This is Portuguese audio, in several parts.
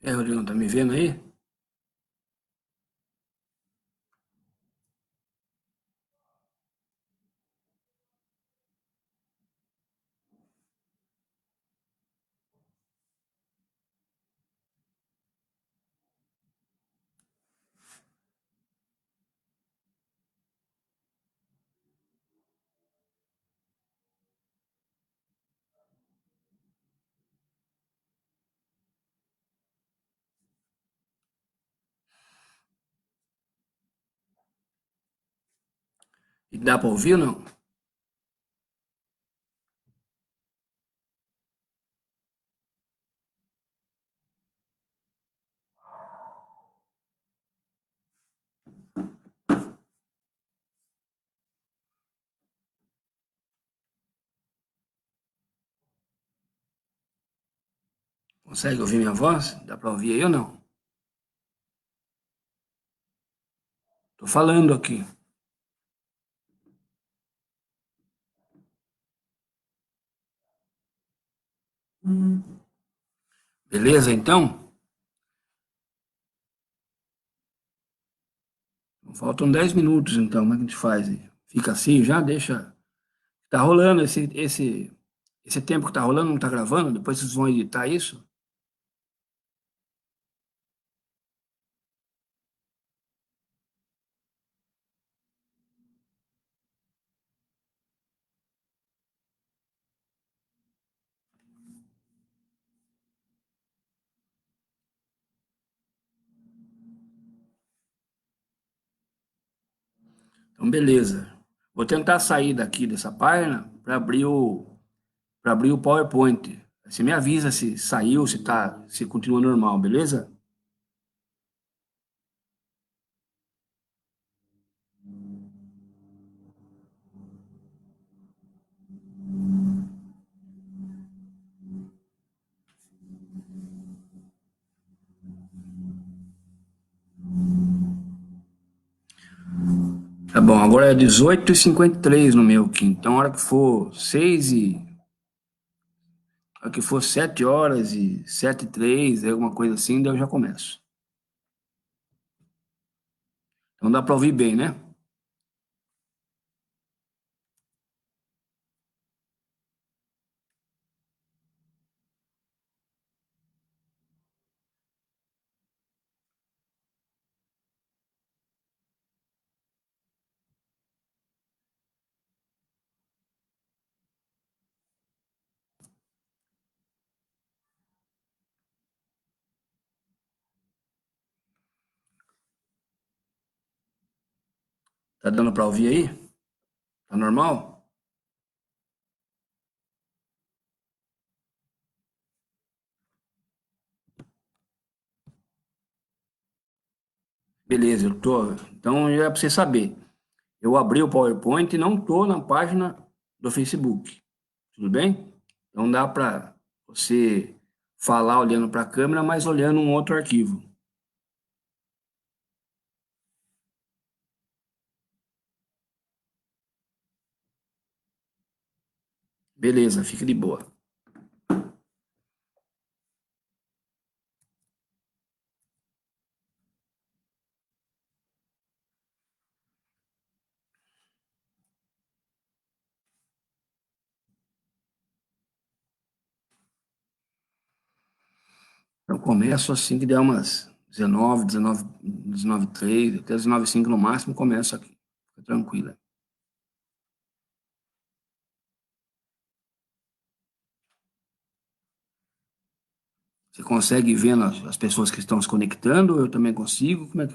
É, Rodrigo, tá me vendo aí? E dá pra ouvir ou não? Consegue ouvir minha voz? Dá pra ouvir aí ou não? Tô falando aqui. Beleza, então? Faltam 10 minutos, então. Como é que a gente faz aí? Fica assim já? Deixa. Tá rolando esse tempo que tá rolando, não tá gravando? Depois vocês vão editar isso? Então, beleza. Vou tentar sair daqui dessa página para abrir o PowerPoint. Você me avisa se saiu, se continua normal, beleza? Tá bom, agora é 18h53 no meu aqui. Então, a hora que for 7h03, alguma coisa assim, daí eu já começo. Então dá para ouvir bem, né? Tá dando para ouvir aí? Tá normal? Beleza, eu tô. Então já é para você saber. Eu abri o PowerPoint e não tô na página do Facebook. Tudo bem? Então dá para você falar olhando para a câmera, mas olhando um outro arquivo. Beleza, fica de boa. Eu começo assim que der umas 19h03, até 19h05 no máximo, começo aqui. Fica tranquila. Você consegue ver as pessoas que estão se conectando? Eu também consigo? Como é que.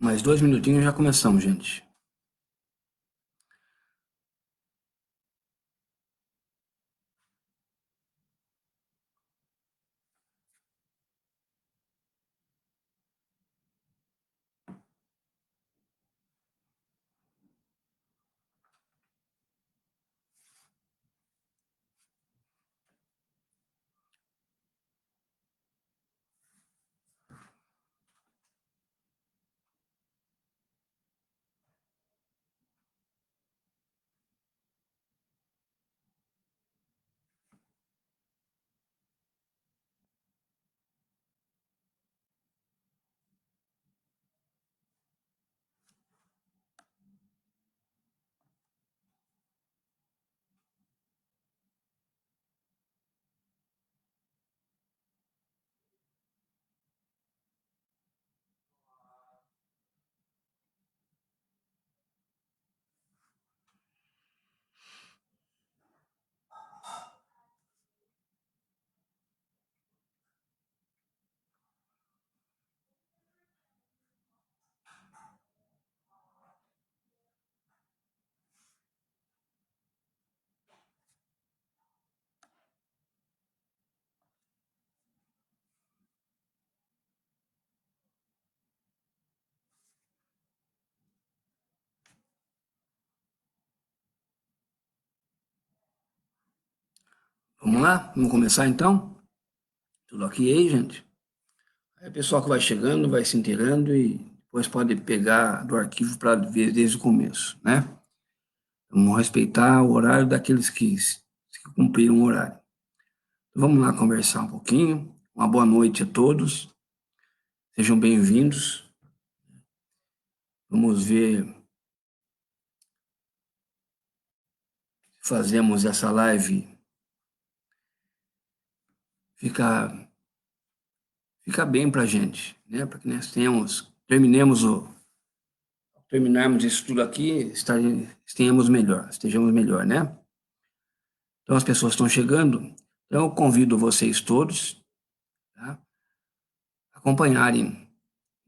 Mais 2 minutinhos e já começamos, gente. Vamos lá? Vamos começar então? Tudo ok, gente? Aí o pessoal que vai chegando vai se inteirando e depois pode pegar do arquivo para ver desde o começo, né? Vamos respeitar o horário daqueles que cumpriram o horário. Então, vamos lá conversar um pouquinho. Uma boa noite a todos. Sejam bem-vindos. Vamos ver se fazemos essa live ficar bem para a gente, né? Para que nós terminarmos isso tudo aqui, estejamos melhor, né? Então as pessoas estão chegando, então eu convido vocês todos, tá? A acompanharem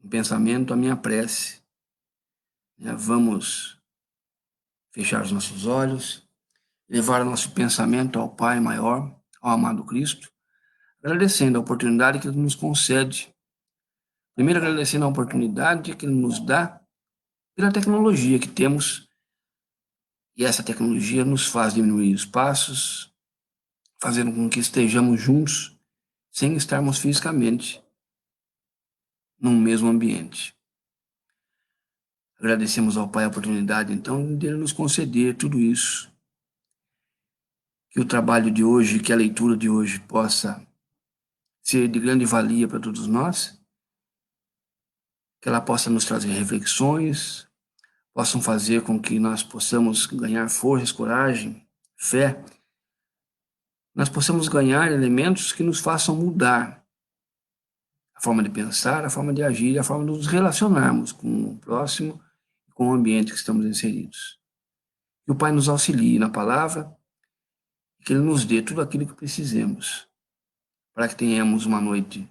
em pensamento a minha prece, né? Vamos fechar os nossos olhos, levar o nosso pensamento ao Pai maior, ao amado Cristo, agradecendo a oportunidade que Ele nos concede. Primeiro, agradecendo a oportunidade que Ele nos dá pela tecnologia que temos, e essa tecnologia nos faz diminuir os passos, fazendo com que estejamos juntos, sem estarmos fisicamente num mesmo ambiente. Agradecemos ao Pai a oportunidade, então, de Ele nos conceder tudo isso. Que o trabalho de hoje, que a leitura de hoje possa ser de grande valia para todos nós, que ela possa nos trazer reflexões, possam fazer com que nós possamos ganhar forças, coragem, fé, nós possamos ganhar elementos que nos façam mudar a forma de pensar, a forma de agir, a forma de nos relacionarmos com o próximo, com o ambiente que estamos inseridos. Que o Pai nos auxilie na palavra, que Ele nos dê tudo aquilo que precisemos, para que tenhamos uma noite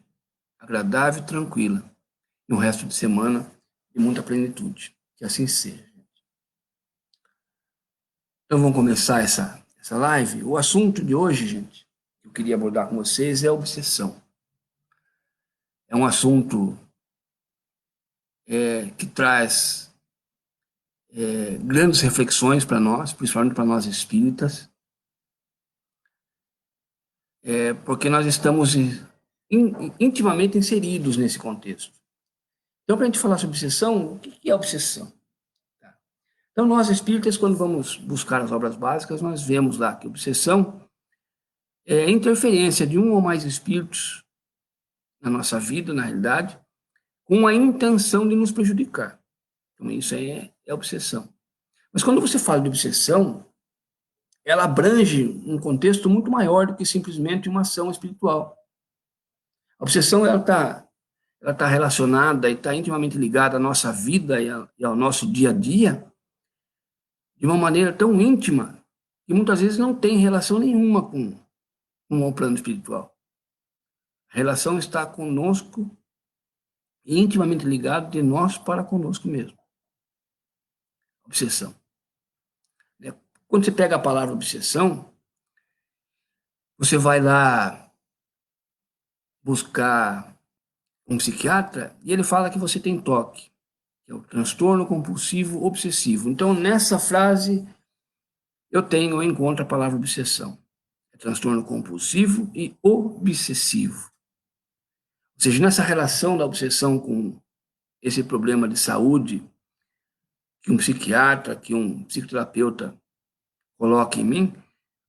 agradável e tranquila, e um resto de semana de muita plenitude. Que assim seja. Então vamos começar essa live. O assunto de hoje, gente, que eu queria abordar com vocês é a obsessão. É um assunto que traz grandes reflexões para nós, principalmente para nós espíritas, porque nós estamos intimamente inseridos nesse contexto. Então, para a gente falar sobre obsessão, o que é obsessão? Então, nós espíritas, quando vamos buscar as obras básicas, nós vemos lá que obsessão é a interferência de um ou mais espíritos na nossa vida, na realidade, com a intenção de nos prejudicar. Então, isso aí é obsessão. Mas quando você fala de obsessão, ela abrange um contexto muito maior do que simplesmente uma ação espiritual. A obsessão ela tá relacionada e está intimamente ligada à nossa vida e ao nosso dia a dia de uma maneira tão íntima que muitas vezes não tem relação nenhuma com o plano espiritual. A relação está conosco intimamente ligado de nós para conosco mesmo. Obsessão. Quando você pega a palavra obsessão, você vai lá buscar um psiquiatra e ele fala que você tem TOC, que é o transtorno compulsivo obsessivo. Então, nessa frase, eu encontro a palavra obsessão. É transtorno compulsivo e obsessivo. Ou seja, nessa relação da obsessão com esse problema de saúde que um psiquiatra, que um psicoterapeuta coloca em mim,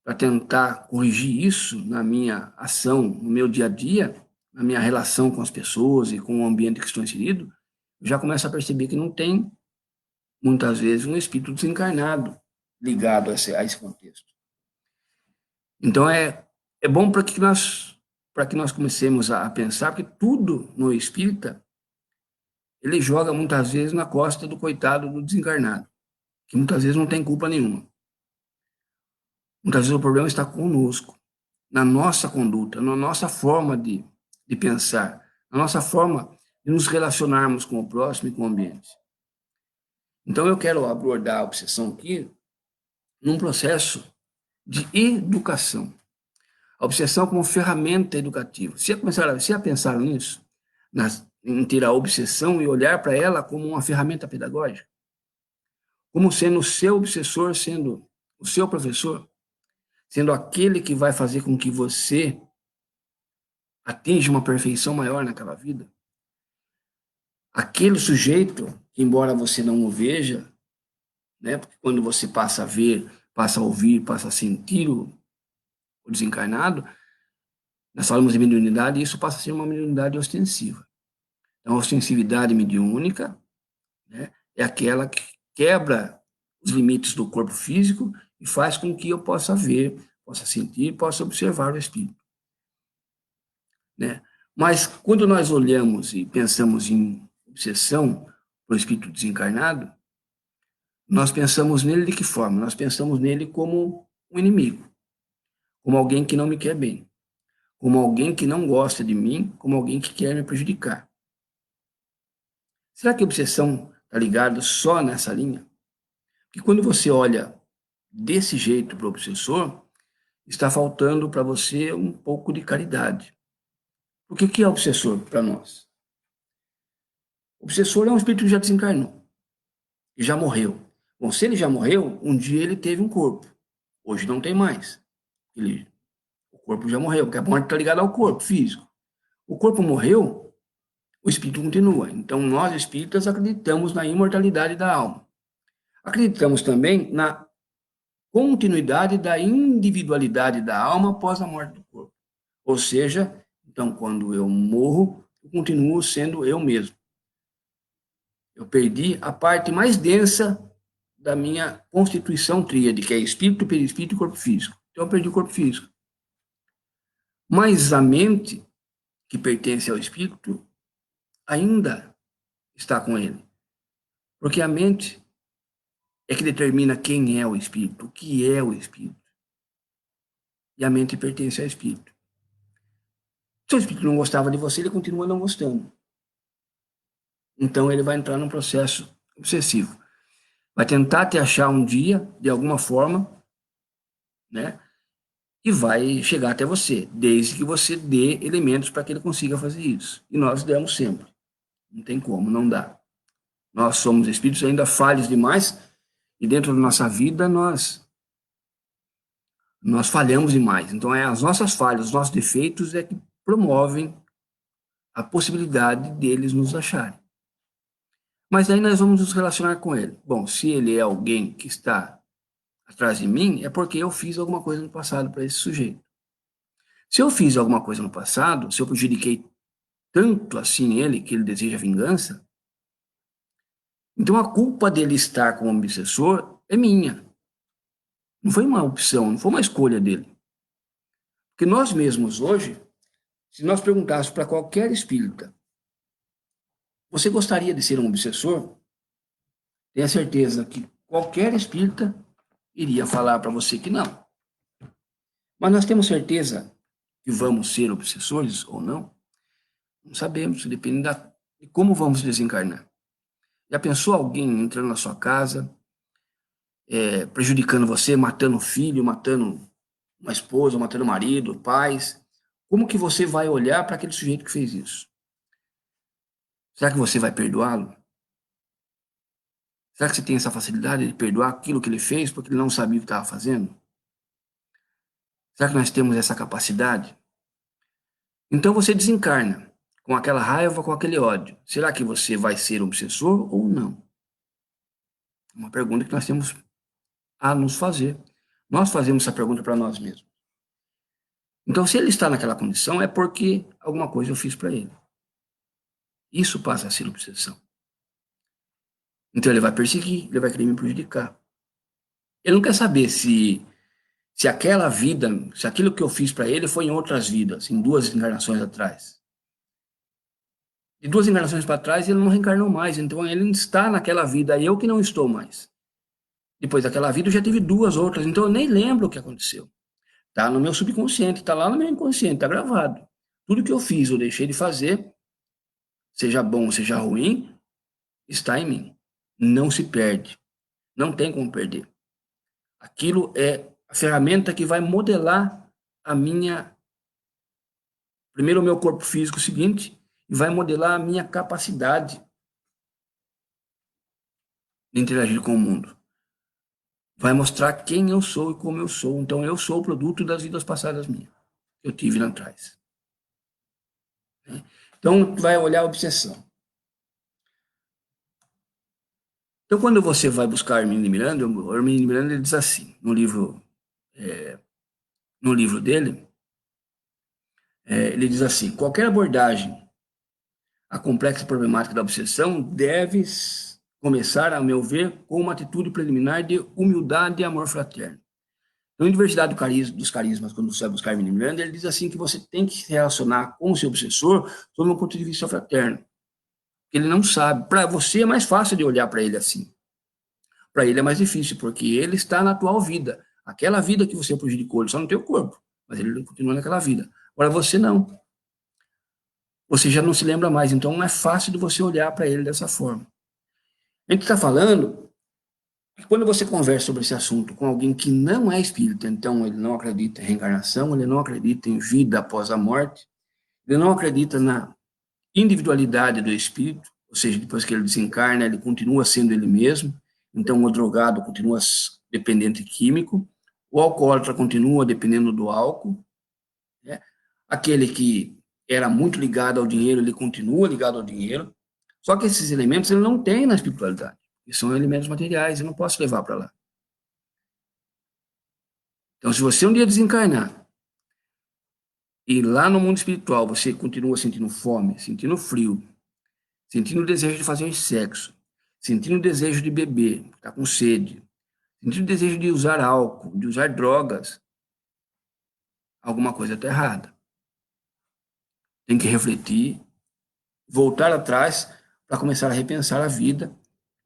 para tentar corrigir isso na minha ação, no meu dia a dia, na minha relação com as pessoas e com o ambiente que estou inserido, eu já começo a perceber que não tem, muitas vezes, um espírito desencarnado ligado a esse contexto. Então, é bom para que nós comecemos a pensar que tudo no espírita, ele joga muitas vezes na costa do coitado do desencarnado, que muitas vezes não tem culpa nenhuma. Muitas vezes o problema está conosco, na nossa conduta, na nossa forma de pensar, na nossa forma de nos relacionarmos com o próximo e com o ambiente. Então, eu quero abordar a obsessão aqui num processo de educação. A obsessão como ferramenta educativa. Você já pensaram nisso? Em ter a obsessão e olhar para ela como uma ferramenta pedagógica? Como sendo o seu obsessor, sendo o seu professor? Sendo aquele que vai fazer com que você atinja uma perfeição maior naquela vida? Aquele sujeito, embora você não o veja, né, porque quando você passa a ver, passa a ouvir, passa a sentir o desencarnado, nós falamos de mediunidade, e isso passa a ser uma mediunidade ostensiva. Então, a ostensividade mediúnica, né, é aquela que quebra os limites do corpo físico e faz com que eu possa ver, possa sentir, possa observar o espírito. Né? Mas quando nós olhamos e pensamos em obsessão para o espírito desencarnado, nós pensamos nele de que forma? Nós pensamos nele como um inimigo, como alguém que não me quer bem, como alguém que não gosta de mim, como alguém que quer me prejudicar. Será que a obsessão está ligada só nessa linha? Porque quando você olha desse jeito para o obsessor, está faltando para você um pouco de caridade. Porque o que é obsessor para nós? O obsessor é um espírito que já desencarnou, que já morreu. Bom, se ele já morreu, um dia ele teve um corpo. Hoje não tem mais. O corpo já morreu, porque a morte está ligada ao corpo físico. O corpo morreu, o espírito continua. Então, nós espíritas acreditamos na imortalidade da alma. Acreditamos também na continuidade da individualidade da alma após a morte do corpo. Ou seja, então, quando eu morro, eu continuo sendo eu mesmo. Eu perdi a parte mais densa da minha constituição tríade, que é espírito, perispírito e corpo físico. Então, eu perdi o corpo físico. Mas a mente, que pertence ao espírito, ainda está com ele. Porque a mente é que determina quem é o espírito, o que é o espírito. E a mente pertence ao espírito. Se o espírito não gostava de você, ele continua não gostando. Então ele vai entrar num processo obsessivo. Vai tentar te achar um dia, de alguma forma, né? E vai chegar até você, desde que você dê elementos para que ele consiga fazer isso. E nós damos sempre. Não tem como, não dá. Nós somos espíritos ainda falhos demais e dentro da nossa vida nós falhamos demais. Então, as nossas falhas, os nossos defeitos é que promovem a possibilidade deles nos acharem. Mas aí nós vamos nos relacionar com ele. Bom, se ele é alguém que está atrás de mim, é porque eu fiz alguma coisa no passado para esse sujeito. Se eu fiz alguma coisa no passado, se eu prejudiquei tanto assim ele, que ele deseja vingança, então a culpa dele estar como obsessor é minha. Não foi uma opção, não foi uma escolha dele. Porque nós mesmos hoje, se nós perguntássemos para qualquer espírita, você gostaria de ser um obsessor? Tenha certeza que qualquer espírita iria falar para você que não. Mas nós temos certeza que vamos ser obsessores ou não? Não sabemos, depende E como vamos desencarnar? Já pensou alguém entrando na sua casa, prejudicando você, matando o filho, matando uma esposa, matando o marido, pais? Como que você vai olhar para aquele sujeito que fez isso? Será que você vai perdoá-lo? Será que você tem essa facilidade de perdoar aquilo que ele fez porque ele não sabia o que estava fazendo? Será que nós temos essa capacidade? Então você desencarna com aquela raiva, com aquele ódio. Será que você vai ser obsessor ou não? Uma pergunta que nós temos a nos fazer. Nós fazemos essa pergunta para nós mesmos. Então, se ele está naquela condição, é porque alguma coisa eu fiz para ele. Isso passa a ser obsessão. Então, ele vai perseguir, ele vai querer me prejudicar. Ele não quer saber se aquela vida, se aquilo que eu fiz para ele foi em outras vidas, em 2 encarnações atrás. De 2 encarnações para trás, ele não reencarnou mais. Então, ele está naquela vida, eu que não estou mais. Depois daquela vida, eu já tive 2 outras. Então, eu nem lembro o que aconteceu. Está no meu subconsciente, está lá no meu inconsciente, está gravado. Tudo que eu fiz, eu deixei de fazer, seja bom, seja ruim, está em mim. Não se perde. Não tem como perder. Aquilo é a ferramenta que vai modelar a minha. Primeiro, o meu corpo físico seguinte, e vai modelar a minha capacidade de interagir com o mundo. Vai mostrar quem eu sou e como eu sou. Então, eu sou o produto das vidas passadas minhas, que eu tive lá atrás. Então, vai olhar a obsessão. Então, quando você vai buscar Hermínio de Miranda, o Hermínio de Miranda ele diz assim, no livro dele, ele diz assim, qualquer abordagem à complexa problemática da obsessão deve começar, a meu ver, com uma atitude preliminar de humildade e amor fraterno. Na Universidade dos Carismas, quando você vai buscar Hermínio de Miranda, ele diz assim que você tem que se relacionar com o seu obsessor sob um ponto de vista fraterno. Ele não sabe. Para você é mais fácil de olhar para ele assim. Para ele é mais difícil, porque ele está na atual vida. Aquela vida que você prejudicou, ele só não tem o corpo, mas ele continua naquela vida. Agora você não. Você já não se lembra mais, então não é fácil de você olhar para ele dessa forma. A gente está falando que quando você conversa sobre esse assunto com alguém que não é espírita, então ele não acredita em reencarnação, ele não acredita em vida após a morte, ele não acredita na individualidade do espírito, ou seja, depois que ele desencarna, ele continua sendo ele mesmo. Então, o drogado continua dependente químico, o alcoólatra continua dependendo do álcool, né? Aquele que era muito ligado ao dinheiro, ele continua ligado ao dinheiro. Só que esses elementos ele não tem na espiritualidade, e são elementos materiais, eu não posso levar para lá. Então, se você um dia desencarnar e lá no mundo espiritual você continua sentindo fome, sentindo frio, sentindo o desejo de fazer sexo, sentindo o desejo de beber, tá com sede, sentindo o desejo de usar álcool, de usar drogas, alguma coisa está errada. Tem que refletir, voltar atrás para começar a repensar a vida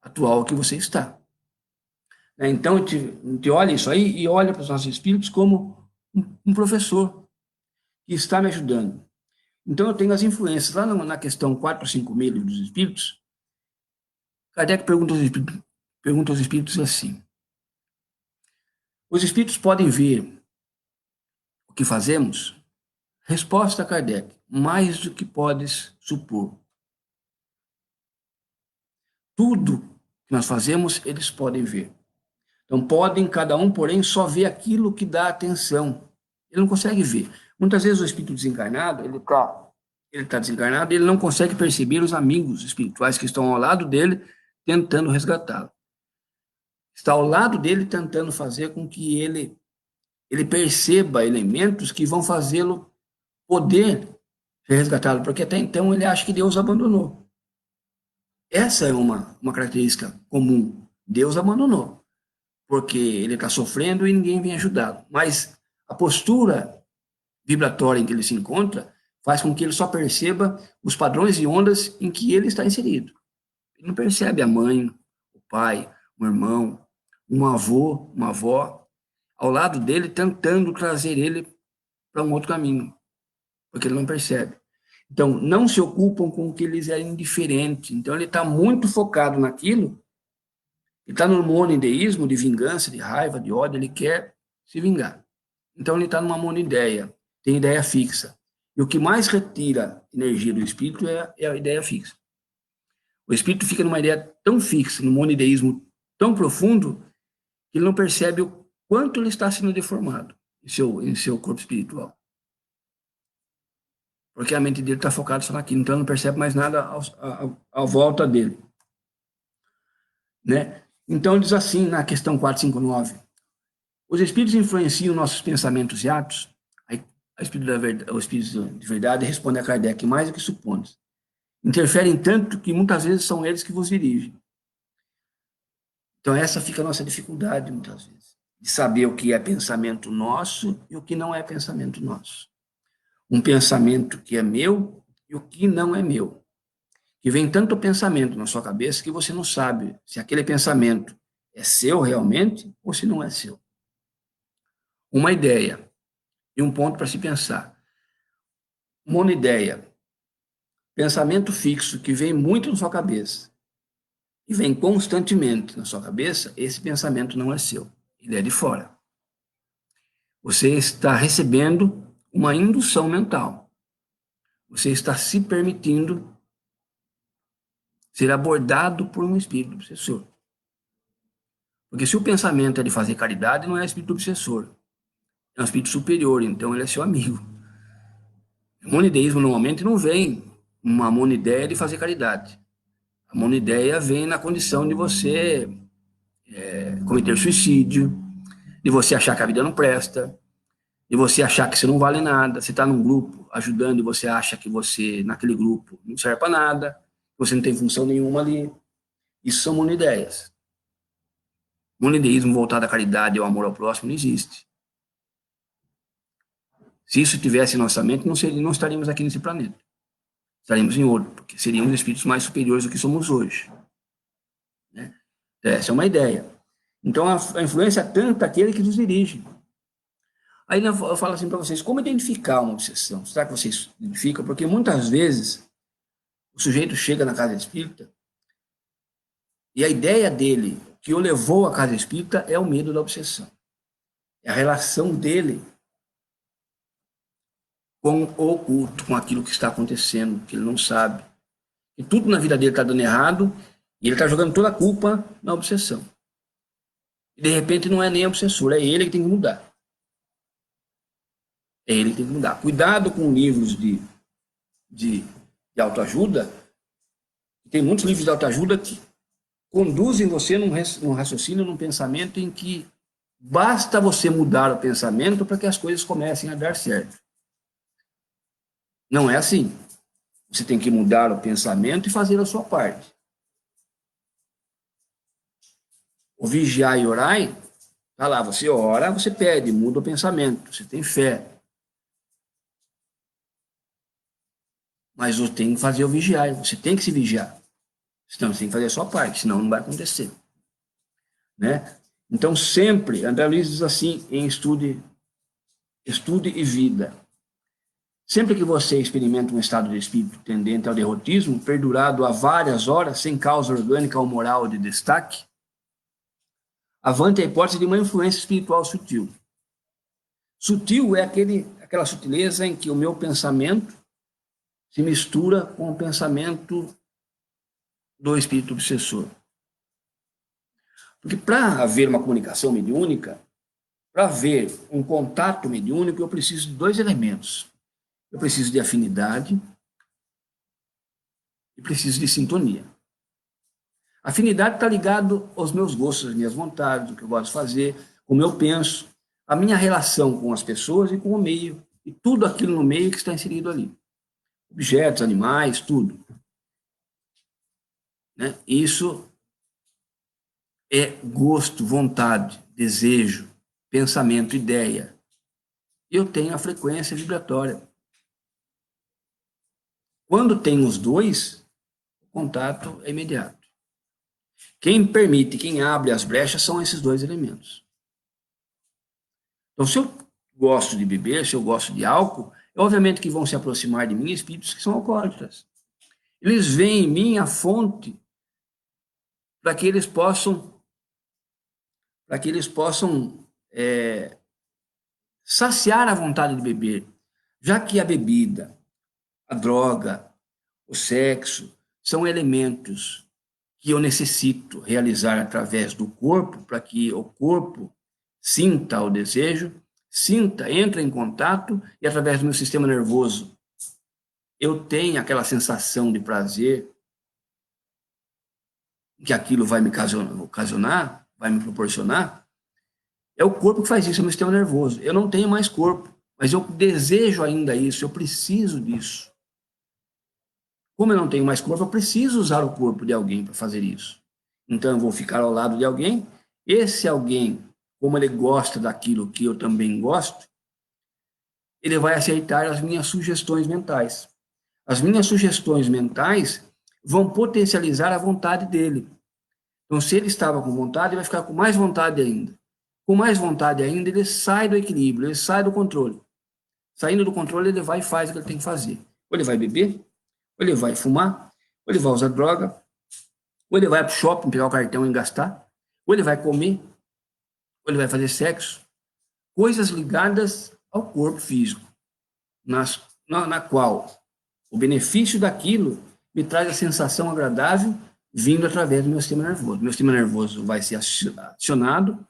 atual que você está. Então, a gente olha isso aí e olha para os nossos espíritos como um professor que está me ajudando. Então, eu tenho as influências. Lá na questão 456 dos espíritos, Kardec pergunta aos espíritos assim: os espíritos podem ver o que fazemos? Resposta, Kardec: mais do que podes supor. Tudo que nós fazemos, eles podem ver. Então, podem, cada um, porém, só ver aquilo que dá atenção. Ele não consegue ver. Muitas vezes o espírito desencarnado, ele tá desencarnado e ele não consegue perceber os amigos espirituais que estão ao lado dele, tentando resgatá-lo. Está ao lado dele tentando fazer com que ele perceba elementos que vão fazê-lo poder ser resgatado, porque até então ele acha que Deus abandonou. Essa é uma característica comum. Deus abandonou, porque ele está sofrendo e ninguém vem ajudá-lo. Mas a postura vibratória em que ele se encontra faz com que ele só perceba os padrões e ondas em que ele está inserido. Ele não percebe a mãe, o pai, o irmão, um avô, uma avó, ao lado dele, tentando trazer ele para um outro caminho, porque ele não percebe. Então, não se ocupam com o que lhes é indiferente. Então, ele está muito focado naquilo, ele está no monoideísmo de vingança, de raiva, de ódio, ele quer se vingar. Então, ele está numa monoideia, tem ideia fixa. E o que mais retira energia do espírito é a ideia fixa. O espírito fica numa ideia tão fixa, num monoideísmo tão profundo, que ele não percebe o quanto ele está sendo deformado em seu corpo espiritual. Porque a mente dele está focada só naquilo, então ele não percebe mais nada à volta dele. Né? Então, ele diz assim, na questão 459, os espíritos influenciam nossos pensamentos e atos? O espírito de verdade responde a Kardec, mais do que supondo. Interferem tanto que muitas vezes são eles que vos dirigem. Então, essa fica a nossa dificuldade, muitas vezes, de saber o que é pensamento nosso e o que não é pensamento nosso. Um pensamento que é meu e o que não é meu. Que vem tanto pensamento na sua cabeça que você não sabe se aquele pensamento é seu realmente ou se não é seu. Uma ideia e um ponto para se pensar. Uma ideia, pensamento fixo que vem muito na sua cabeça e vem constantemente na sua cabeça, esse pensamento não é seu, ele é de fora. Você está recebendo uma indução mental. Você está se permitindo ser abordado por um espírito obsessor. Porque se o pensamento é de fazer caridade, não é espírito obsessor. É um espírito superior, então ele é seu amigo. O monoideísmo normalmente não vem uma monoideia de fazer caridade. A monoideia vem na condição de você cometer suicídio, de você achar que a vida não presta, de você achar que você não vale nada. Você está num grupo ajudando e você acha que você, naquele grupo, não serve para nada, você não tem função nenhuma ali. Isso são monoideias. Monoideísmo voltado à caridade e ao amor ao próximo não existe. Se isso tivesse em nossa mente, não estaríamos aqui nesse planeta. Estaríamos em outro, porque seríamos espíritos mais superiores do que somos hoje. Né? Essa é uma ideia. Então, a influência é tanta aquele que nos dirige. Aí eu falo assim para vocês, como identificar uma obsessão? Será que vocês identificam? Porque muitas vezes o sujeito chega na casa espírita e a ideia dele, que o levou à casa espírita, é o medo da obsessão. É a relação dele com o oculto, com aquilo que está acontecendo, que ele não sabe. E tudo na vida dele está dando errado e ele está jogando toda a culpa na obsessão. E de repente não é nem obsessor, é ele que tem que mudar. É ele que tem que mudar. Cuidado com livros de autoajuda. Tem muitos livros de autoajuda que conduzem você num raciocínio, num pensamento em que basta você mudar o pensamento para que as coisas comecem a dar certo. Não é assim. Você tem que mudar o pensamento e fazer a sua parte. O vigiar e orar, tá lá, você ora, você pede, muda o pensamento, você tem fé. Mas você tem que fazer o vigiar, você tem que se vigiar. Senão você tem que fazer a sua parte, senão não vai acontecer. Né? Então, sempre, André Luiz diz assim, em Estude e Vida, sempre que você experimenta um estado de espírito tendente ao derrotismo, perdurado há várias horas, sem causa orgânica ou moral de destaque, avante a hipótese de uma influência espiritual sutil. Sutil é aquela sutileza em que o meu pensamento se mistura com o pensamento do espírito obsessor. Porque para haver uma comunicação mediúnica, para haver um contato mediúnico, eu preciso de dois elementos. Eu preciso de afinidade e preciso de sintonia. Afinidade está ligado aos meus gostos, às minhas vontades, o que eu gosto de fazer, como eu penso, a minha relação com as pessoas e com o meio, e tudo aquilo no meio que está inserido ali. Objetos, animais, tudo. Né? Isso é gosto, vontade, desejo, pensamento, ideia. Eu tenho a frequência vibratória. Quando tem os dois, o contato é imediato. Quem permite, quem abre as brechas são esses dois elementos. Então, se eu gosto de beber, se eu gosto de álcool, Obviamente que vão se aproximar de mim espíritos que são alcoólatras. Eles veem em mim a fonte para que eles possam saciar a vontade de beber, já que a bebida, a droga, o sexo são elementos que eu necessito realizar através do corpo para que o corpo sinta o desejo, entre em contato e através do meu sistema nervoso eu tenho aquela sensação de prazer que aquilo vai me ocasionar, vai me proporcionar. É o corpo que faz isso, é o meu sistema nervoso. Eu não tenho mais corpo, mas eu desejo ainda isso, eu preciso disso. Como eu não tenho mais corpo, eu preciso usar o corpo de alguém para fazer isso. Então eu vou ficar ao lado de alguém. Esse alguém, como ele gosta daquilo que eu também gosto, ele vai aceitar as minhas sugestões mentais. As minhas sugestões mentais vão potencializar a vontade dele. Então, se ele estava com vontade, ele vai ficar com mais vontade ainda. Com mais vontade ainda, ele sai do equilíbrio, ele sai do controle. Saindo do controle, ele vai e faz o que ele tem que fazer. Ou ele vai beber, ou ele vai fumar, ou ele vai usar droga, ou ele vai para o shopping pegar o cartão e gastar, ou ele vai comer, ou ele vai fazer sexo. Coisas ligadas ao corpo físico, na qual o benefício daquilo me traz a sensação agradável vindo através do meu sistema nervoso. Meu sistema nervoso vai ser acionado,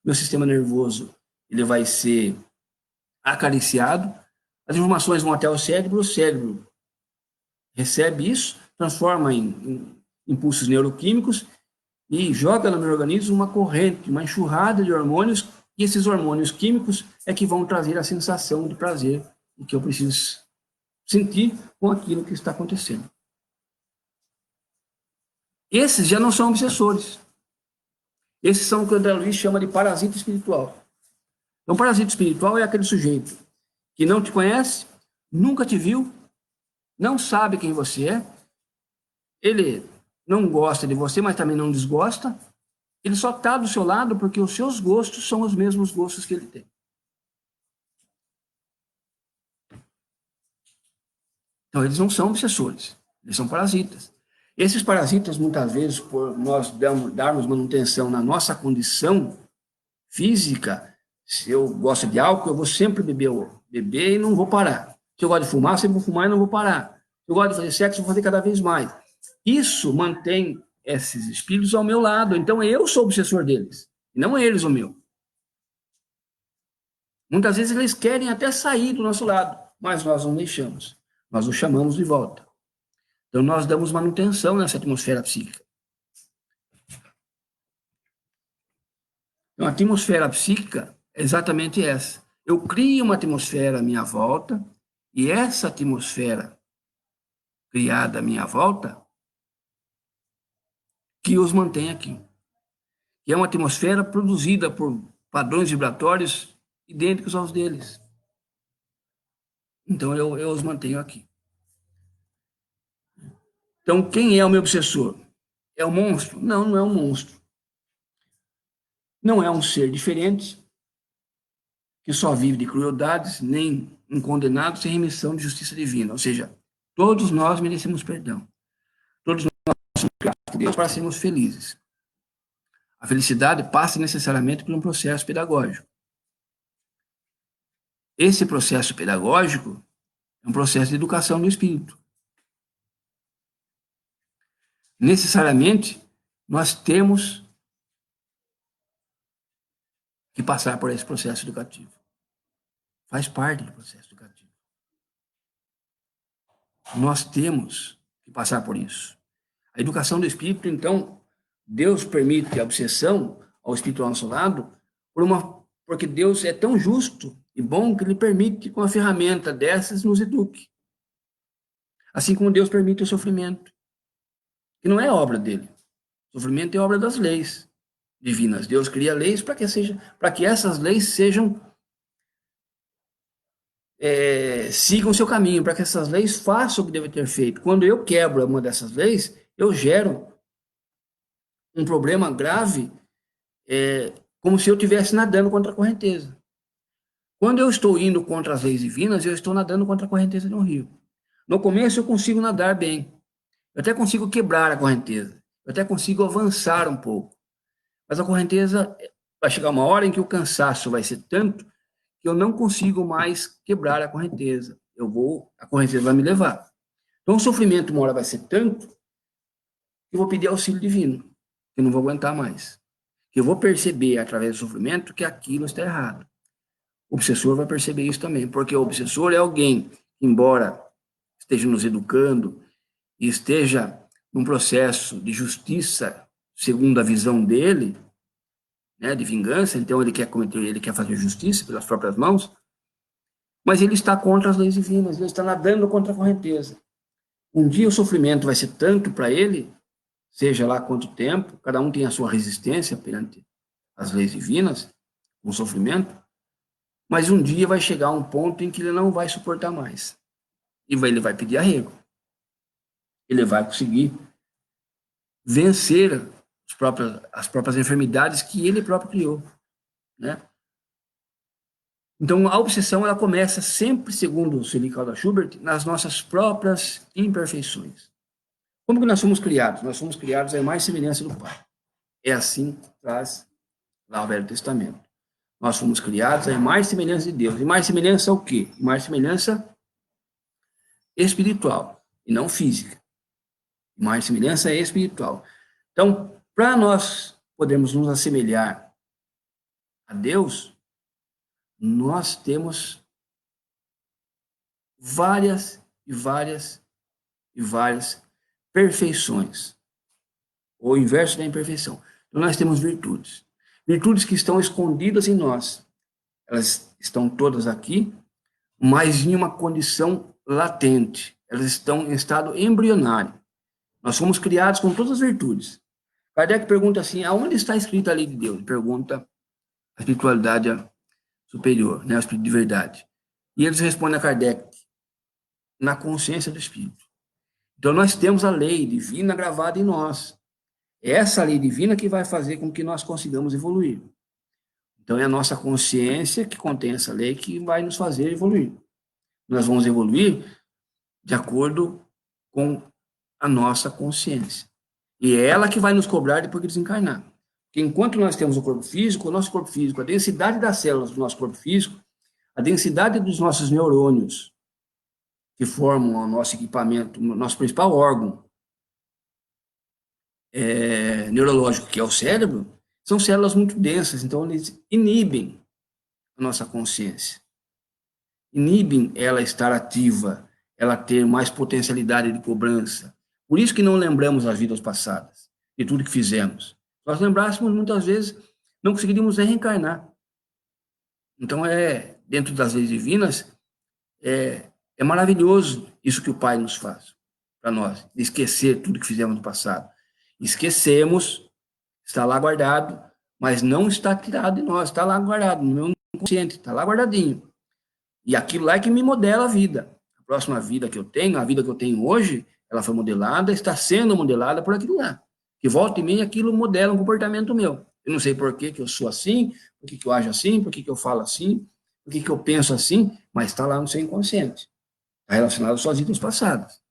meu sistema nervoso ele vai ser acariciado, as informações vão até o cérebro recebe isso, transforma em impulsos neuroquímicos e joga no meu organismo uma corrente, uma enxurrada de hormônios, e esses hormônios químicos é que vão trazer a sensação de prazer que eu preciso sentir com aquilo que está acontecendo. Esses já não são obsessores. Esses são o que o André Luiz chama de parasita espiritual. Então, parasita espiritual é aquele sujeito que não te conhece, nunca te viu, não sabe quem você é, ele não gosta de você, mas também não desgosta, ele só está do seu lado porque os seus gostos são os mesmos gostos que ele tem. Então, eles não são obsessores, eles são parasitas. Esses parasitas, muitas vezes, por nós darmos manutenção na nossa condição física, se eu gosto de álcool, eu vou sempre beber e não vou parar. Se eu gosto de fumar, sempre vou fumar e não vou parar. Se eu gosto de fazer sexo, eu vou fazer cada vez mais. Isso mantém esses espíritos ao meu lado. Então, eu sou o obsessor deles, e não eles o meu. Muitas vezes eles querem até sair do nosso lado, mas nós não deixamos. Nós os chamamos de volta. Então, nós damos manutenção nessa atmosfera psíquica. Então, a atmosfera psíquica é exatamente essa. Eu crio uma atmosfera à minha volta, e essa atmosfera criada à minha volta que os mantém aqui. Que é uma atmosfera produzida por padrões vibratórios idênticos aos deles. Então, eu os mantenho aqui. Então, quem é o meu obsessor? É um monstro? Não, não é um monstro. Não é um ser diferente, que só vive de crueldades, nem um condenado sem remissão de justiça divina. Ou seja, todos nós merecemos perdão. Todos nós somos criados por Deus para sermos felizes. A felicidade passa necessariamente por um processo pedagógico. Esse processo pedagógico é um processo de educação do espírito. Necessariamente, nós temos que passar por esse processo educativo. Faz parte do processo educativo. Nós temos que passar por isso. A educação do espírito, então, Deus permite a obsessão ao espírito ao nosso lado porque Deus é tão justo e bom que ele permite que com a ferramenta dessas nos eduque. Assim como Deus permite o sofrimento, que não é obra dele. O sofrimento é obra das leis divinas. Deus cria leis para que essas leis sigam o seu caminho, para que essas leis façam o que devem ter feito. Quando eu quebro uma dessas leis, eu gero um problema grave, como se eu estivesse nadando contra a correnteza. Quando eu estou indo contra as leis divinas, eu estou nadando contra a correnteza de um rio. No começo eu consigo nadar bem, eu até consigo quebrar a correnteza, eu até consigo avançar um pouco. Mas a correnteza vai chegar uma hora em que o cansaço vai ser tanto que eu não consigo mais quebrar a correnteza. A correnteza vai me levar. Então o sofrimento uma hora vai ser tanto que eu vou pedir auxílio divino, que eu não vou aguentar mais. Que eu vou perceber através do sofrimento que aquilo está errado. O obsessor vai perceber isso também, porque o obsessor é alguém que, embora esteja nos educando e esteja num processo de justiça, segundo a visão dele, né, de vingança, então ele quer fazer justiça pelas próprias mãos, mas ele está contra as leis divinas, ele está nadando contra a correnteza. Um dia o sofrimento vai ser tanto para ele, seja lá quanto tempo, cada um tem a sua resistência perante as leis divinas, o sofrimento, mas um dia vai chegar um ponto em que ele não vai suportar mais. Ele vai pedir arrego. Ele vai conseguir vencer as próprias enfermidades que ele próprio criou, né? Então, a obsessão, ela começa sempre, segundo o Selig Caldas Schubert, nas nossas próprias imperfeições. Como que nós somos criados? Nós somos criados à imagem e semelhança do Pai. É assim que traz lá o Velho Testamento. Nós fomos criados à imagem e semelhança de Deus. Imagem e semelhança é o quê? Imagem e semelhança espiritual, e não física. Imagem e semelhança é espiritual. Então, para nós podermos nos assemelhar a Deus, nós temos várias e várias e várias perfeições, ou o inverso da imperfeição. Então, nós temos virtudes. Virtudes que estão escondidas em nós. Elas estão todas aqui, mas em uma condição latente. Elas estão em estado embrionário. Nós fomos criados com todas as virtudes. Kardec pergunta assim, aonde está escrita a lei de Deus? Pergunta a espiritualidade superior, né, o espírito de verdade. E eles respondem a Kardec, na consciência do espírito. Então nós temos a lei divina gravada em nós. É essa lei divina que vai fazer com que nós consigamos evoluir. Então é a nossa consciência que contém essa lei que vai nos fazer evoluir. Nós vamos evoluir de acordo com a nossa consciência. E é ela que vai nos cobrar depois de desencarnar. Porque enquanto nós temos o corpo físico, o nosso corpo físico, a densidade das células do nosso corpo físico, a densidade dos nossos neurônios, que formam o nosso equipamento, o nosso principal órgão neurológico, que é o cérebro, são células muito densas, então eles inibem a nossa consciência. Inibem ela estar ativa, ela ter mais potencialidade de cobrança. Por isso que não lembramos as vidas passadas, de tudo que fizemos. Se nós lembrássemos, muitas vezes, não conseguiríamos nem reencarnar. Então, dentro das leis divinas, é maravilhoso isso que o Pai nos faz para nós, de esquecer tudo que fizemos no passado. Esquecemos, está lá guardado, mas não está tirado de nós, está lá guardado, no meu inconsciente, está lá guardadinho. E aquilo lá é que me modela a vida. A próxima vida que eu tenho, a vida que eu tenho hoje, ela foi modelada, está sendo modelada por aquilo lá. Que volta em mim, aquilo modela um comportamento meu. Eu não sei por que eu sou assim, por que eu ajo assim, por que eu falo assim, por que eu penso assim, mas está lá no seu inconsciente. Está relacionado às suas vidas passadas.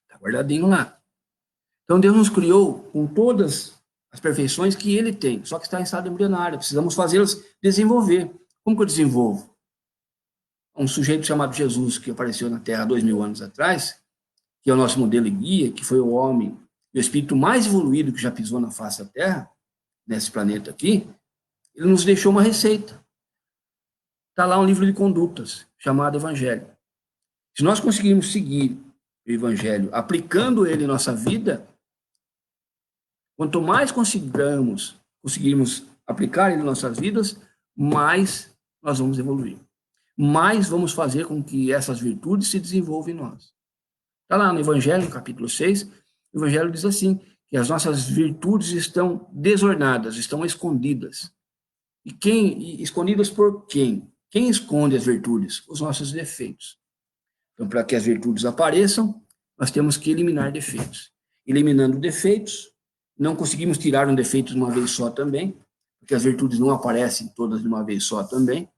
Está guardadinho lá. Então Deus nos criou com todas as perfeições que Ele tem, só que está em estado embrionário. Precisamos fazê-las desenvolver. Como que eu desenvolvo? Um sujeito chamado Jesus, que apareceu na Terra há 2000 anos atrás, que é o nosso modelo e guia, que foi o homem e o espírito mais evoluído que já pisou na face da Terra, nesse planeta aqui, ele nos deixou uma receita. Está lá um livro de condutas, chamado Evangelho. Se nós conseguirmos seguir o Evangelho, aplicando ele em nossa vida, quanto mais conseguirmos aplicar ele em nossas vidas, mais nós vamos evoluir. Mais vamos fazer com que essas virtudes se desenvolvam em nós. Está lá no Evangelho, no capítulo 6, o Evangelho diz assim, que as nossas virtudes estão desornadas, estão escondidas. E escondidas por quem? Quem esconde as virtudes? Os nossos defeitos. Então, para que as virtudes apareçam, nós temos que eliminar defeitos. Eliminando defeitos, não conseguimos tirar um defeito de uma vez só também, porque as virtudes não aparecem todas de uma vez só também.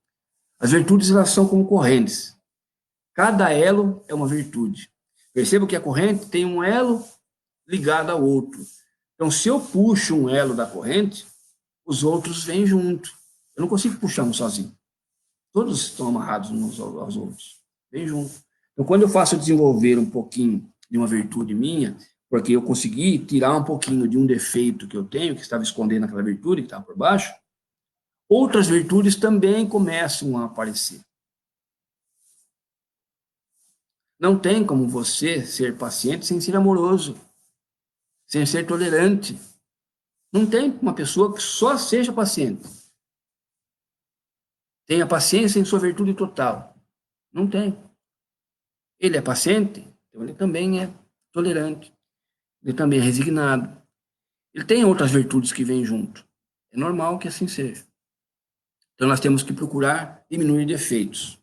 As virtudes, elas são como correntes. Cada elo é uma virtude. Perceba que a corrente tem um elo ligado ao outro. Então, se eu puxo um elo da corrente, os outros vêm junto. Eu não consigo puxar um sozinho. Todos estão amarrados uns aos outros. Vêm junto. Então, quando eu faço desenvolver um pouquinho de uma virtude minha, porque eu consegui tirar um pouquinho de um defeito que eu tenho, que estava escondendo aquela virtude que estava por baixo, outras virtudes também começam a aparecer. Não tem como você ser paciente sem ser amoroso, sem ser tolerante. Não tem uma pessoa que só seja paciente. Tenha paciência em sua virtude total. Não tem. Ele é paciente, então ele também é tolerante. Ele também é resignado. Ele tem outras virtudes que vêm junto. É normal que assim seja. Então nós temos que procurar diminuir defeitos.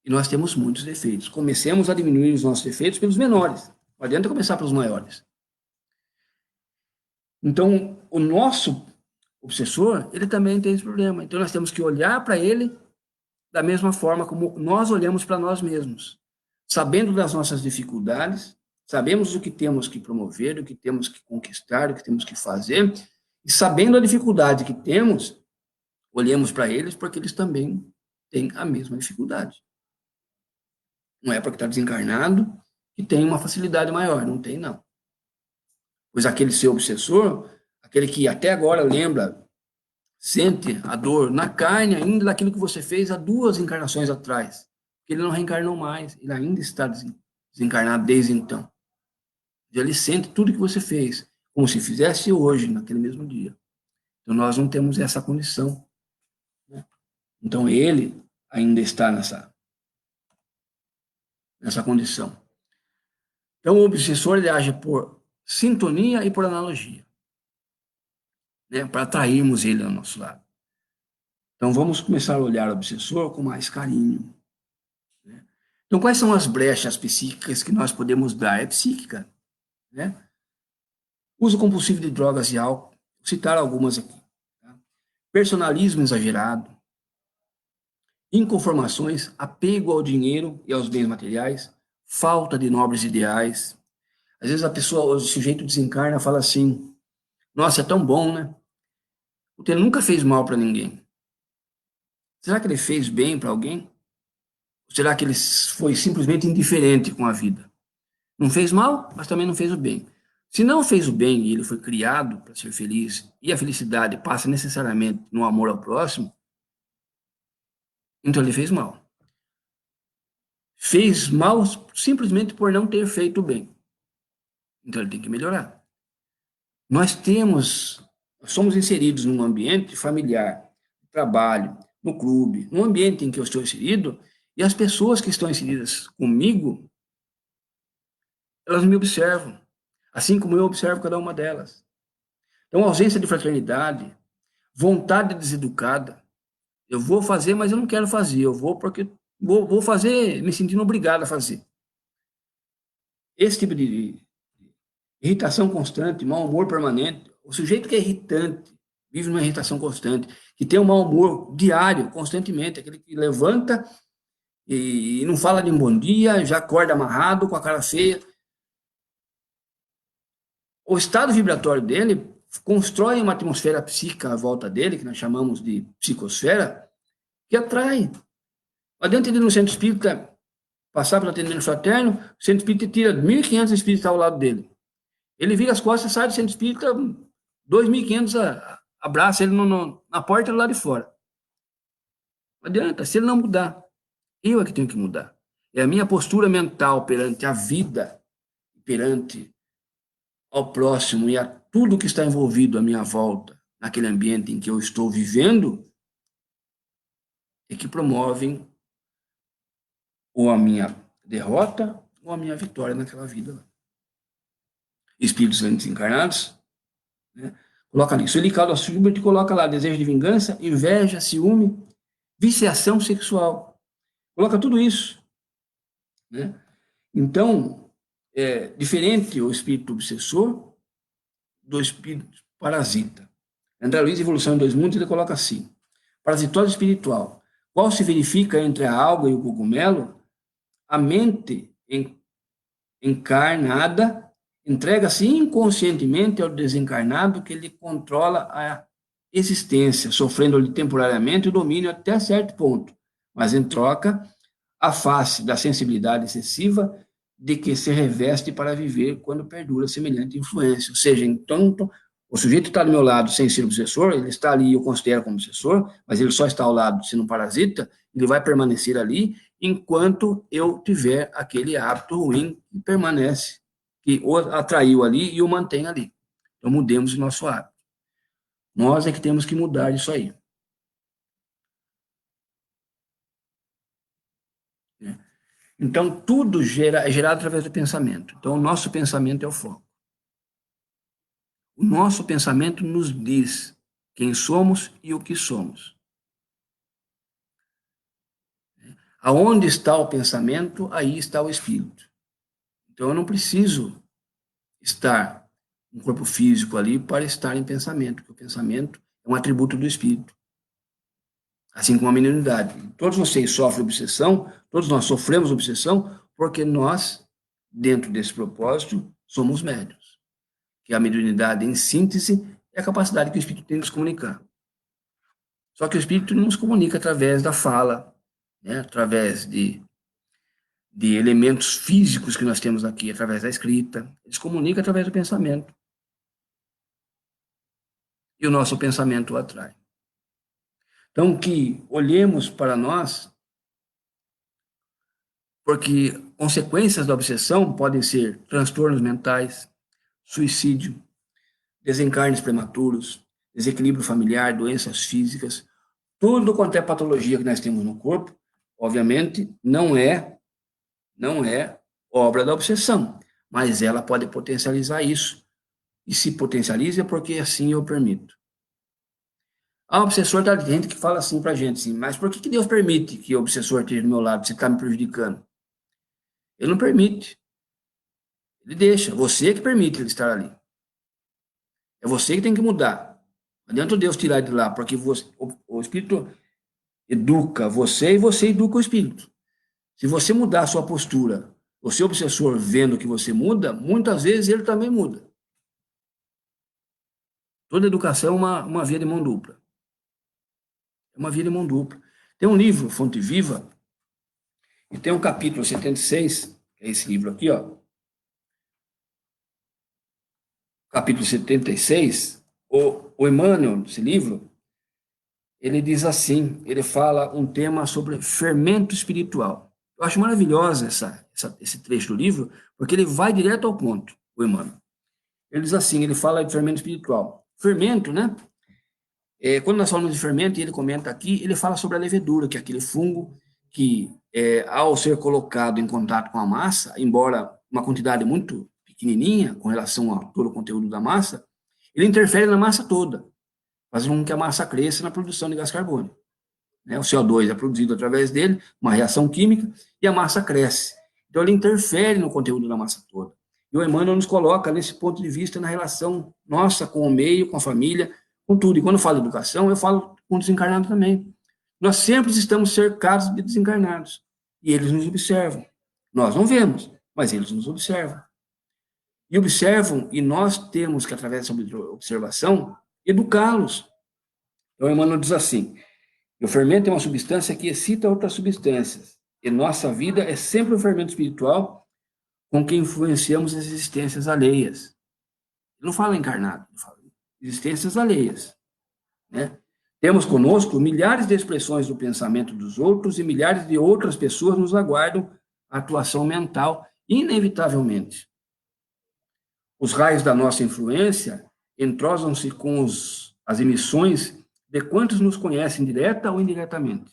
E nós temos muitos defeitos. Comecemos a diminuir os nossos defeitos pelos menores. Não adianta começar pelos maiores. Então, o nosso obsessor, ele também tem esse problema. Então, nós temos que olhar para ele da mesma forma como nós olhamos para nós mesmos. Sabendo das nossas dificuldades, sabemos o que temos que promover, o que temos que conquistar, o que temos que fazer, e sabendo a dificuldade que temos, olhemos para eles porque eles também têm a mesma dificuldade. Não é porque está desencarnado que tem uma facilidade maior, não tem, não. Pois aquele seu obsessor, aquele que até agora lembra, sente a dor na carne ainda daquilo que você fez há 2 encarnações atrás, que ele não reencarnou mais, ele ainda está desencarnado desde então. Ele sente tudo que você fez, como se fizesse hoje, naquele mesmo dia. Então, nós não temos essa condição. Então, ele ainda está nessa condição. Então, o obsessor, ele age por sintonia e por analogia, né, para atrairmos ele ao nosso lado. Então, vamos começar a olhar o obsessor com mais carinho. Né? Então, quais são as brechas psíquicas que nós podemos dar? É psíquica, né? Uso compulsivo de drogas e álcool, vou citar algumas aqui. Tá? Personalismo exagerado, inconformações, apego ao dinheiro e aos bens materiais, falta de nobres ideais. Às vezes a pessoa, o sujeito desencarna e fala assim, nossa, é tão bom, né? Porque ele nunca fez mal para ninguém. Será que ele fez bem para alguém? Ou será que ele foi simplesmente indiferente com a vida? Não fez mal, mas também não fez o bem. Se não fez o bem e ele foi criado para ser feliz, e a felicidade passa necessariamente no amor ao próximo, então ele fez mal. Fez mal simplesmente por não ter feito o bem. Então ele tem que melhorar. Somos inseridos num ambiente familiar, trabalho, no clube, no ambiente em que eu estou inserido, e as pessoas que estão inseridas comigo, elas me observam, assim como eu observo cada uma delas. Então, ausência de fraternidade, vontade deseducada, eu vou fazer, mas eu não quero fazer, eu vou porque vou fazer me sentindo obrigado a fazer. Esse tipo de irritação constante, mau humor permanente, o sujeito que é irritante, vive numa irritação constante, que tem um mau humor diário, constantemente, aquele que levanta e não fala de um bom dia, já acorda amarrado, com a cara feia. O estado vibratório dele constrói uma atmosfera psíquica à volta dele, que nós chamamos de psicosfera, que atrai. Não adianta ele no centro espírita passar pelo atendimento fraterno, o centro espírita tira 1.500 espíritos ao lado dele. Ele vira as costas, sai do centro espírita, 2.500 abraça ele na porta do lado de fora. Não adianta, se ele não mudar, eu é que tenho que mudar. É a minha postura mental perante a vida, perante ao próximo e a tudo que está envolvido à minha volta, naquele ambiente em que eu estou vivendo, é que promovem ou a minha derrota ou a minha vitória naquela vida. Espíritos antes encarnados, né? Coloca ali, Suelicaldo Schubert coloca lá desejo de vingança, inveja, ciúme, viciação sexual. Coloca tudo isso, né? Então, é diferente o espírito obsessor do espírito parasita. André Luiz, Evolução em Dois Mundos, ele coloca assim: Parasitose espiritual. Qual se verifica entre a alga e o cogumelo, a mente encarnada entrega-se inconscientemente ao desencarnado que lhe controla a existência, sofrendo-lhe temporariamente o domínio até certo ponto, mas em troca, a face da sensibilidade excessiva de que se reveste para viver quando perdura semelhante influência. Ou seja, então, o sujeito está do meu lado sem ser obsessor, ele está ali, eu considero como obsessor, mas ele só está ao lado sendo um parasita, ele vai permanecer ali enquanto eu tiver aquele hábito ruim que permanece, que o atraiu ali e o mantém ali. Então, mudemos o nosso hábito. Nós é que temos que mudar isso aí. Então, tudo é gerado através do pensamento. Então, o nosso pensamento é o foco. O nosso pensamento nos diz quem somos e o que somos. Aonde está o pensamento, aí está o espírito. Então, eu não preciso estar um corpo físico ali para estar em pensamento, porque o pensamento é um atributo do espírito. Assim como a mediunidade. Todos vocês sofrem obsessão, todos nós sofremos obsessão, porque nós, dentro desse propósito, somos médiuns. Que a mediunidade, em síntese, é a capacidade que o espírito tem de se comunicar. Só que o espírito não se comunica através da fala, né? Através de elementos físicos que nós temos aqui, através da escrita. Ele se comunica através do pensamento. E o nosso pensamento o atrai. Então, que olhemos para nós, porque consequências da obsessão podem ser transtornos mentais, suicídio, desencarnes prematuros, desequilíbrio familiar, doenças físicas, tudo quanto é patologia que nós temos no corpo, obviamente, não é obra da obsessão, mas ela pode potencializar isso. E se potencializa porque assim eu permito. Ah, o obsessor, tá, tem gente que fala assim pra gente, assim, mas por que Deus permite que o obsessor esteja do meu lado, se está me prejudicando? Ele não permite. Ele deixa. Você que permite ele estar ali. É você que tem que mudar. Não adianta Deus tirar ele de lá, porque o Espírito educa você e você educa o Espírito. Se você mudar a sua postura, o seu obsessor vendo que você muda, muitas vezes ele também muda. Toda educação é uma via de mão dupla. É uma via de mão dupla. Tem um livro, Fonte Viva, e tem um capítulo 76, que é esse livro aqui, ó. Capítulo 76, o Emmanuel, nesse livro, ele diz assim, ele fala um tema sobre fermento espiritual. Eu acho maravilhosa esse trecho do livro, porque ele vai direto ao ponto, o Emmanuel. Ele diz assim, ele fala de fermento espiritual. Fermento, né? Quando nós falamos de fermento, e ele comenta aqui, ele fala sobre a levedura, que é aquele fungo que, ao ser colocado em contato com a massa, embora uma quantidade muito pequenininha com relação a todo o conteúdo da massa, ele interfere na massa toda, fazendo com que a massa cresça na produção de gás carbônico. Né? O CO2 é produzido através dele, uma reação química, e a massa cresce. Então, ele interfere no conteúdo da massa toda. E o Emmanuel nos coloca nesse ponto de vista na relação nossa com o meio, com a família, com tudo. E quando eu falo de educação, eu falo com o desencarnado também. Nós sempre estamos cercados de desencarnados. E eles nos observam. Nós não vemos, mas eles nos observam. E observam, e nós temos que, através dessa observação, educá-los. Então, o Emmanuel diz assim, o fermento é uma substância que excita outras substâncias. E nossa vida é sempre um fermento espiritual com que influenciamos as existências alheias. Ele não fala encarnado, ele fala existências alheias. Né? Temos conosco milhares de expressões do pensamento dos outros e milhares de outras pessoas nos aguardam a atuação mental, inevitavelmente. Os raios da nossa influência entrosam-se com as emissões de quantos nos conhecem direta ou indiretamente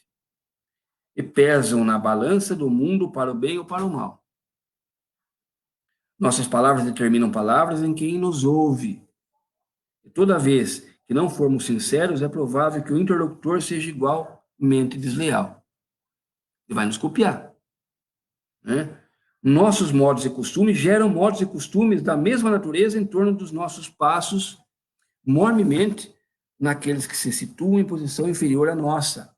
e pesam na balança do mundo para o bem ou para o mal. Nossas palavras determinam palavras em quem nos ouve. E toda vez que não formos sinceros, é provável que o interlocutor seja igualmente desleal. Ele vai nos copiar. Né? Nossos modos e costumes geram modos e costumes da mesma natureza em torno dos nossos passos, mormemente naqueles que se situam em posição inferior à nossa,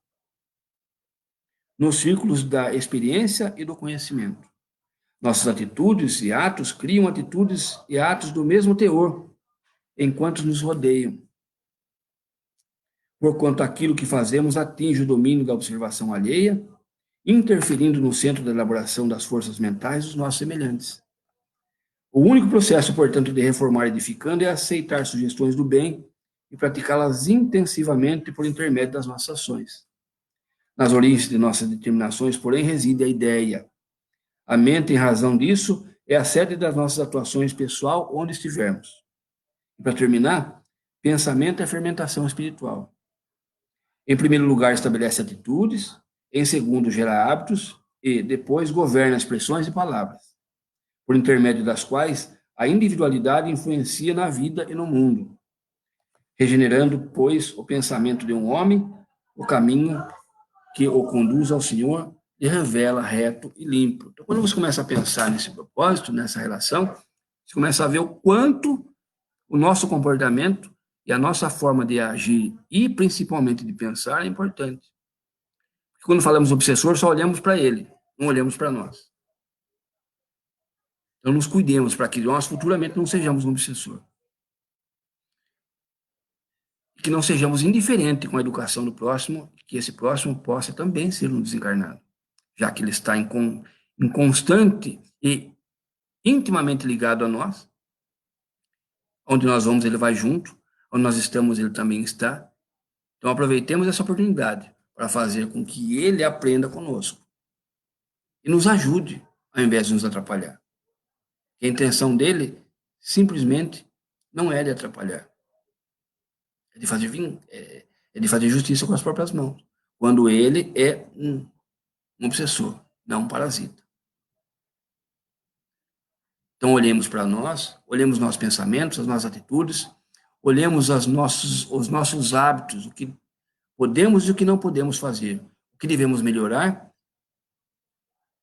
nos círculos da experiência e do conhecimento. Nossas atitudes e atos criam atitudes e atos do mesmo teor, enquanto nos rodeiam. Porquanto aquilo que fazemos atinge o domínio da observação alheia, interferindo no centro da elaboração das forças mentais dos nossos semelhantes. O único processo, portanto, de reformar edificando é aceitar sugestões do bem e praticá-las intensivamente por intermédio das nossas ações. Nas origens de nossas determinações, porém, reside a ideia. A mente, em razão disso, é a sede das nossas atuações pessoal onde estivermos. E, para terminar, pensamento é fermentação espiritual. Em primeiro lugar, estabelece atitudes, em segundo, gera hábitos e, depois, governa expressões e palavras, por intermédio das quais a individualidade influencia na vida e no mundo, regenerando, pois, o pensamento de um homem, o caminho que o conduz ao Senhor e revela reto e limpo. Então, quando você começa a pensar nesse propósito, nessa relação, você começa a ver o quanto o nosso comportamento e a nossa forma de agir e principalmente de pensar é importante. Porque quando falamos obsessor, só olhamos para ele, não olhamos para nós. Então, nos cuidemos para que nós futuramente não sejamos um obsessor. E que não sejamos indiferentes com a educação do próximo, que esse próximo possa também ser um desencarnado, já que ele está em constante e intimamente ligado a nós. Onde nós vamos, ele vai junto. Onde nós estamos, ele também está. Então, aproveitemos essa oportunidade para fazer com que ele aprenda conosco e nos ajude, ao invés de nos atrapalhar. A intenção dele, simplesmente, não é de atrapalhar. É de fazer justiça com as próprias mãos. Quando ele é um obsessor, não um parasita. Então, olhemos para nós, olhemos nossos pensamentos, as nossas atitudes, olhemos os nossos hábitos, o que podemos e o que não podemos fazer, o que devemos melhorar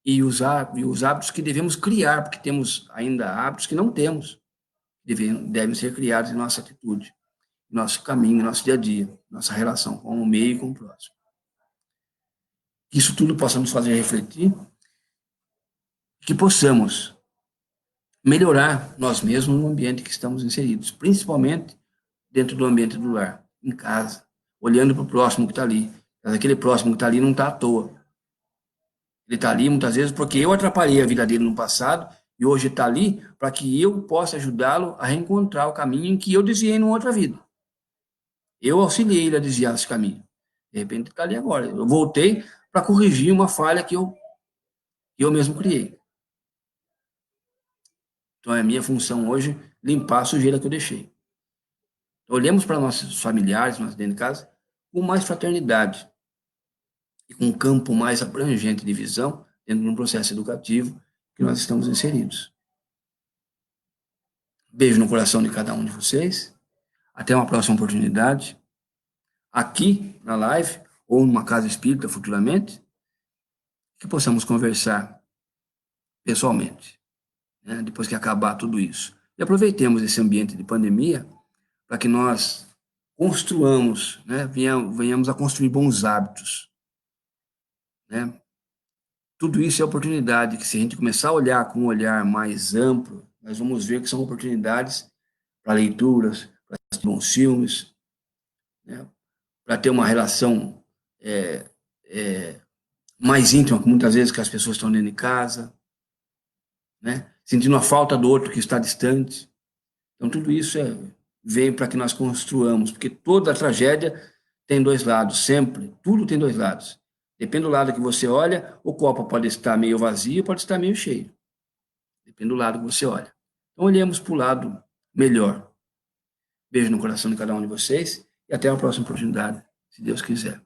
e os hábitos que devemos criar, porque temos ainda hábitos que não temos, devem ser criados em nossa atitude, em nosso caminho, em nosso dia a dia, nossa relação com o meio e com o próximo. Que isso tudo possa nos fazer refletir, que possamos melhorar nós mesmos no ambiente que estamos inseridos, principalmente dentro do ambiente do lar, em casa, olhando para o próximo que está ali. Mas aquele próximo que está ali não está à toa. Ele está ali muitas vezes porque eu atrapalhei a vida dele no passado e hoje está ali para que eu possa ajudá-lo a reencontrar o caminho em que eu desviei numa outra vida. Eu auxiliei ele a desviar esse caminho. De repente ele está ali agora. Eu voltei para corrigir uma falha que eu mesmo criei. Então é a minha função hoje limpar a sujeira que eu deixei. Então, olhemos para nossos familiares, nós dentro de casa, com mais fraternidade e com um campo mais abrangente de visão dentro de um processo educativo que nós estamos inseridos. Beijo no coração de cada um de vocês. Até uma próxima oportunidade. Aqui na live, ou numa casa espírita futuramente, que possamos conversar pessoalmente, né, depois que acabar tudo isso. E aproveitemos esse ambiente de pandemia para que nós construamos, né, venhamos a construir bons hábitos. Né? Tudo isso é oportunidade que, se a gente começar a olhar com um olhar mais amplo, nós vamos ver que são oportunidades para leituras, para assistir bons filmes, né? Para ter uma relação mais íntima, muitas vezes, que as pessoas estão dentro de casa, né? Sentindo a falta do outro que está distante. Então, tudo isso vem para que nós construamos, porque toda tragédia tem dois lados, sempre. Tudo tem dois lados. Depende do lado que você olha, o copo pode estar meio vazio, pode estar meio cheio. Depende do lado que você olha. Então, olhemos para o lado melhor. Beijo no coração de cada um de vocês e até a próxima oportunidade, se Deus quiser.